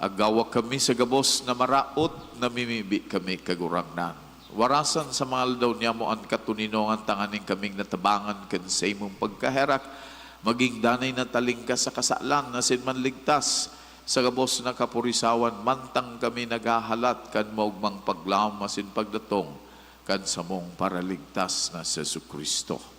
Agawa kami sa gabos na maraot, namimibi kami kagurangnan. Warasan sa mga aldaw niya mo ang katuninongan tanganing kaming natabangan kan sa imong pagkaherak, maging danay na talingka sa kasalan, asin manligtas sa gabos na kapurisawan, mantang kami naghahalat kan maugmang paglaom, asin pagdatong kan sa mong paraligtas na sa Jesucristo.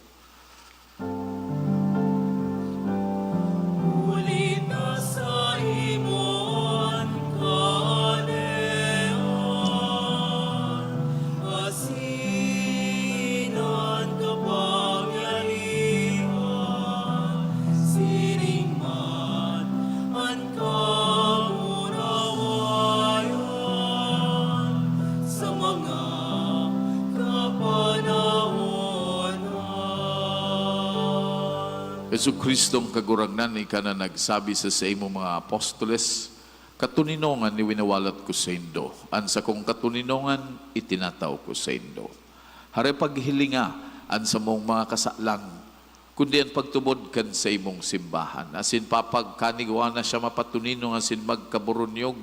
Jesucristong kagurangnan, ika na nagsabi sa imo mga apostoles, katuninongan ni winawalat ko sa indo, an sa kong katuninongan, itinataw ko sa indo. Hare paghilinga, an sa mong mga kasalan, kundi ang pagtubod kan sa imong simbahan. Asin papagkanigwa na siya mapatuninong, asin magkaburunyog,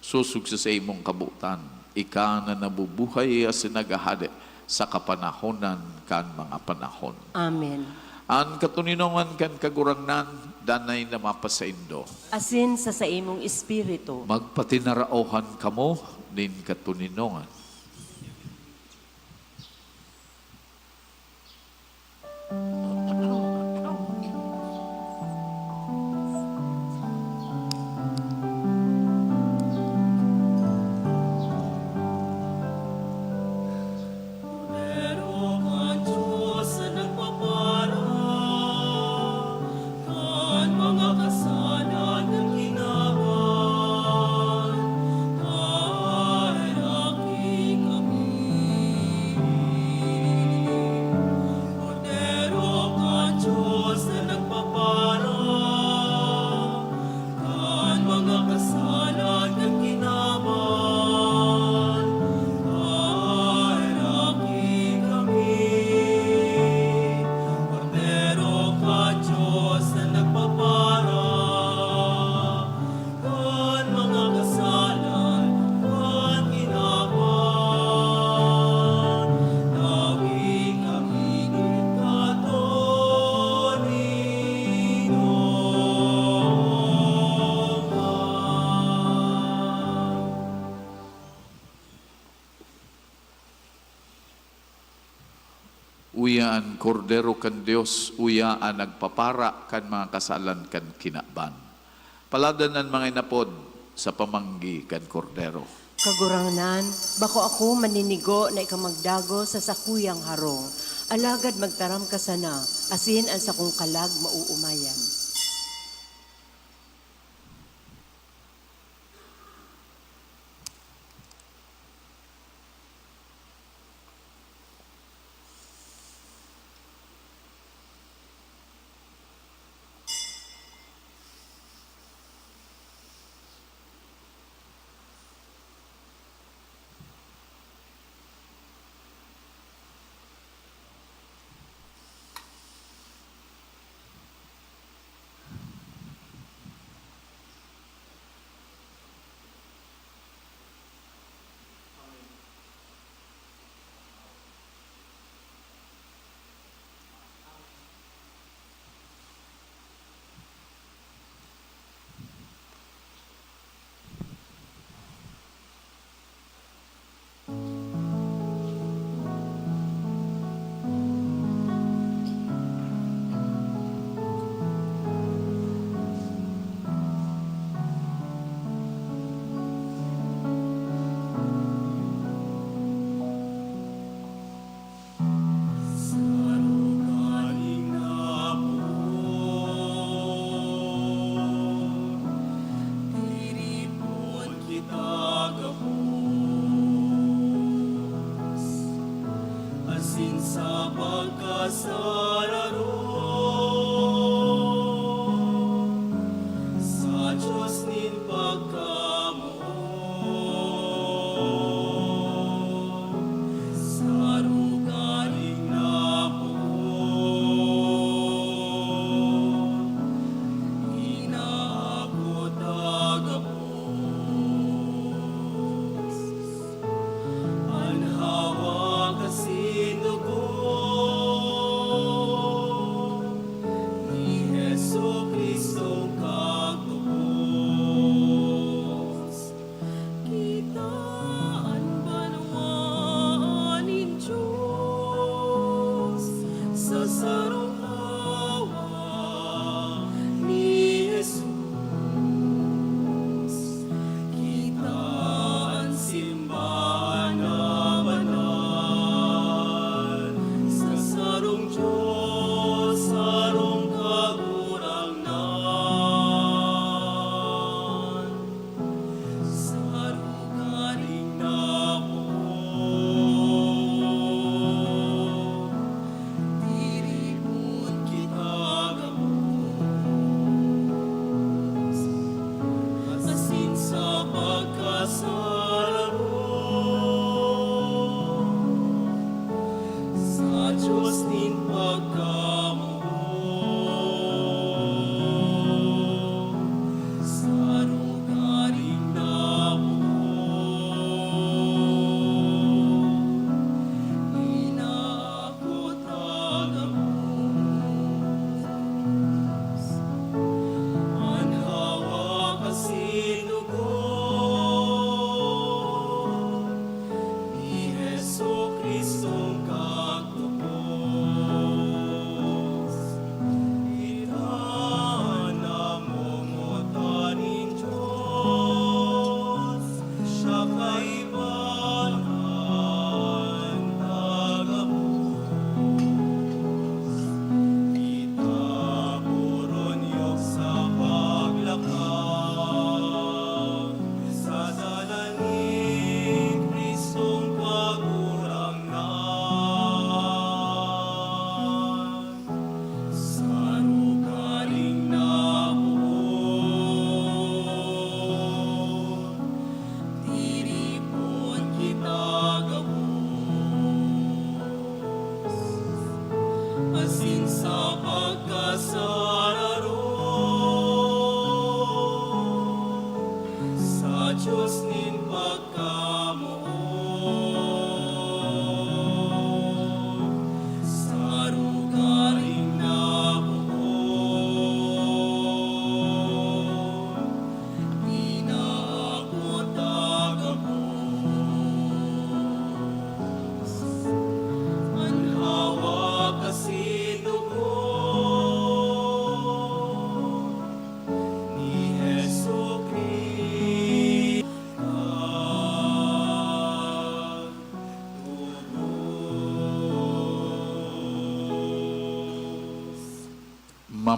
susug sa imong kabutan. Ika na nabubuhay, asin nagahade sa kapanahonan kan mga panahon. Amen. Ang katuninongan kan kagurangnan, danay na mapasaindo. Asin sa imong espiritu. Magpatinaraohan kamo, nin katuninongan. Pero kan Diyos na nagpapara, kan mga kasalan ng ginawan, kairaki kami. Pero kan Diyos na nagpapara, kan mga kasalan ng ginawan, kairaki kami. Pero ka Diyos na nagpapara, kan mga kasalan, kan ginawan, nawi kami katoninongan. Uyaan kordero kan Dios, uyaan nagpapara kan mga kasalan kan kinaban. Paladan ang mga inapod sa pamanggi kan kordero. Kagurangnan, bako ako maninigo na ikamagdago sa sakuyang harong. Alagad magtaram ka sana, asin ang sakong kalag mauumayan.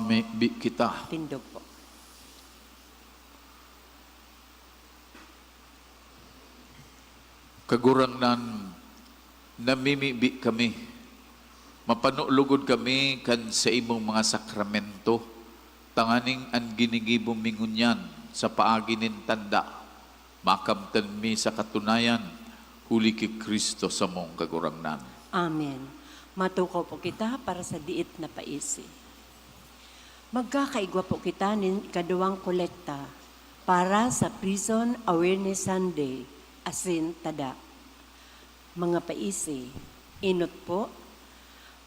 pamibi kita. Tindog po. Kagurangnan, namimibi kami. Mapanulugod kami kan sa imong mga sakramento. Tanganing ang ginigibong mingunyan sa paaginin tanda. Makamtan mi sa katunayan, huli ki Kristo sa mong kagurangnan. Amen. Matuko po kita para sa diit na paisi. Magkakaigwa po kita ng ikaduwang kolekta para sa Prison Awareness Sunday, asin tada. Mga paisi, inot po,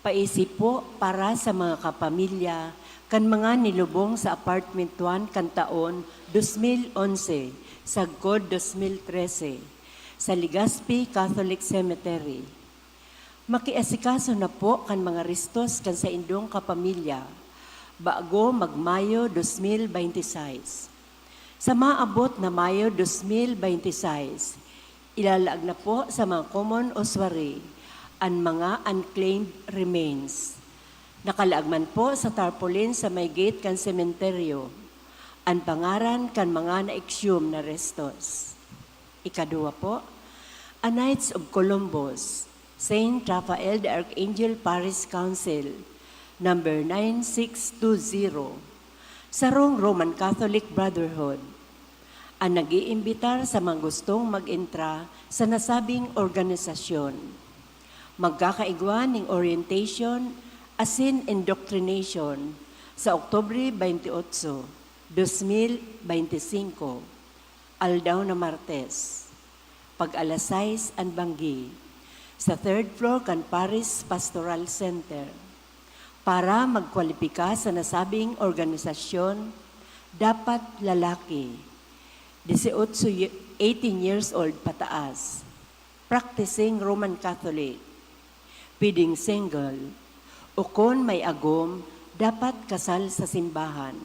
paisi po para sa mga kapamilya kan mga nilubong sa apartment 1 kan taon 2011 sagkod 2013 sa Legazpi Catholic Cemetery. Makiasikaso na po kan mga restos kan sa indong kapamilya bago magmayo 2026. Sa maabot na Mayo 2026, ilalaag na po sa mga common ossuary ang mga unclaimed remains. Nakalaagman po sa tarpaulin sa may gate kan sementeryo ang pangaran kan mga na-exhume na restos. Ikaduwa po, a Knights of Columbus, Saint Raphael the Archangel Parish Council, number 9620, Sarong Roman Catholic Brotherhood, ang nag-iimbitar sa mga gustong mag-intra sa nasabing organisasyon. Magkakaigwa ng orientation asin indoctrination sa Oktubre 28, 2025, Aldaw na Martes, pag-alas 6 ang Banggi, sa 3rd floor kan Paris Pastoral Center. Para magkwalipika sa nasabing organisasyon, dapat lalaki, 18 years old pataas, practicing Roman Catholic, pwedeng single, o kung may agom, dapat kasal sa simbahan.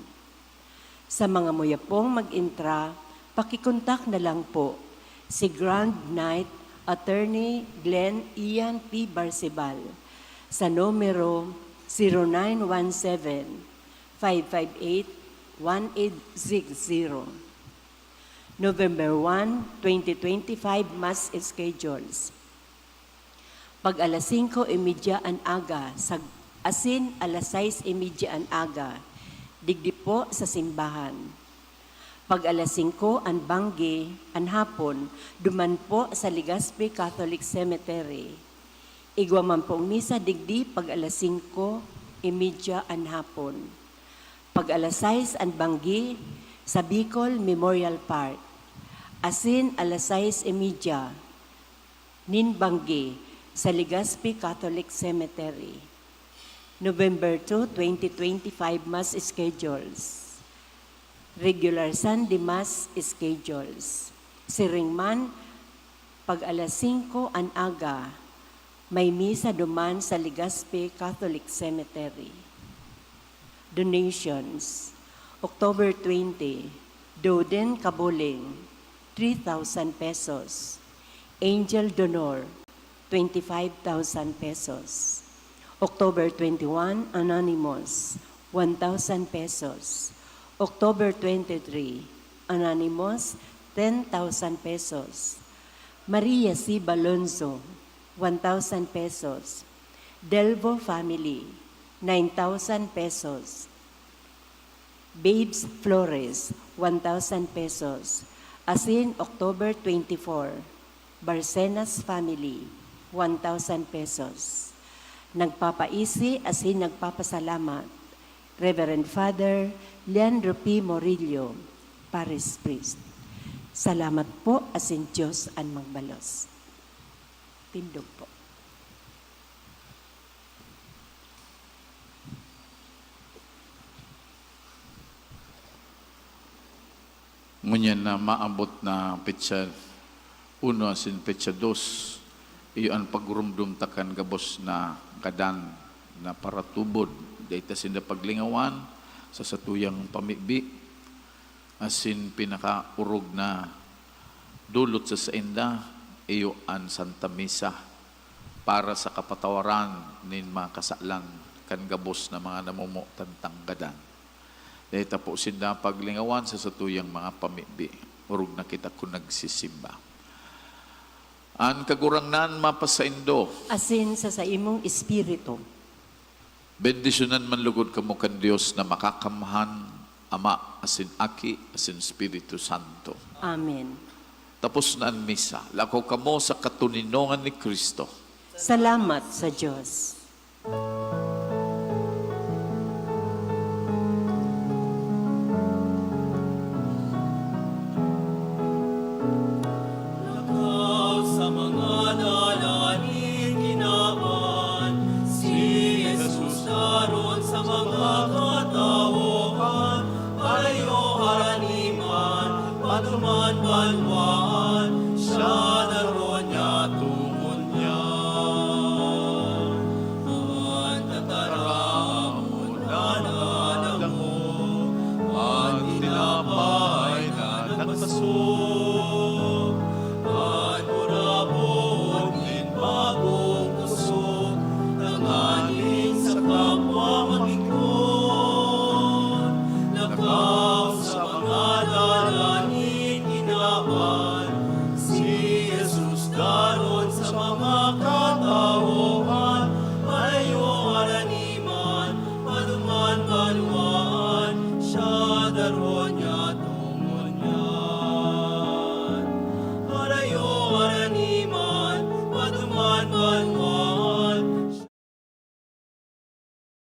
Sa mga muyapong mag-intra, pakikontak na lang po si Grand Knight Attorney Glenn Ian P. Barcebal sa numero 0917-558-1860. November 1, 2025 Mass Schedules. Pag alas 5:30 ang aga, asin alas 6:30 ang aga, digdi po sa simbahan. Pag alas 5 ang Banggi, ang hapon, duman po sa Legazpi Catholic Cemetery. Igwa man pong misa digdi pag alas 5:30 ang hapon. Pag alas 6 ang Banggi, sa Bicol Memorial Park. Asin alas 6:30, nin Banggi, sa Legazpi Catholic Cemetery. November 2, 2025 Mass Schedules. Regular Sunday Mass Schedules. Siringman, pag alas 5 ang aga, may misa duman sa Legazpi Catholic Cemetery. Donations. October 20, Doden Kabuling, 3,000 pesos. Angel Donor, 25,000 pesos. October 21, Anonymous, 1,000 pesos. October 23, Anonymous, 10,000 pesos. Maria C. Balonzo, 1,000 pesos. Delvo Family, 9,000 pesos. Babes Flores, 1,000 pesos. Asin, October 24, Barcenas Family, 1,000 pesos. Nagpapaisi asin nagpapasalamat, Reverend Father Leandro P. Morillo, Parish Priest. Salamat po asin Diyos ang magbalos. Tindog po. Ngunyan na maabot na petsa 1 asin petsa 2, iyon pagrumdum takan gabos na kadan na paratubod. Dahita sinda paglingawan sa satuyang pamibi, asin pinakaurog na dulot sa sainda, iyo an Santa Misa para sa kapatawaran nin mga kasalan kan gabos na mga namumo tantanggadan. Dahil tapo sinda paglingawan sa satuyang mga pamibi, urog na kita kung nagsisimba. An kagurangnan mapasaindo, asin sa imong espiritu. bendisyonan man lugod kamo kan Dios na makakamhan, Ama, asin Aki, asin Espiritu Santo. Amen. Tapos na ang misa. Lakaw kamo sa katuninongan ni Kristo. Salamat sa Diyos. Lakaw sa mga dalangin ginawan, si Jesus daron sa mga katauhan, palayo haraniman, paduman banwaan, siya daron niya tungon niya. Ang tataramon na nanamo, ang tinapay na nagpasok, ang urabon in bagong kusog, nangaling sa kapwa magingkod. Lakaw sa mga dalangin ginawan, si Jesus daron sa mga katauhan, palayo haraniman, paduman banwaan, siya daron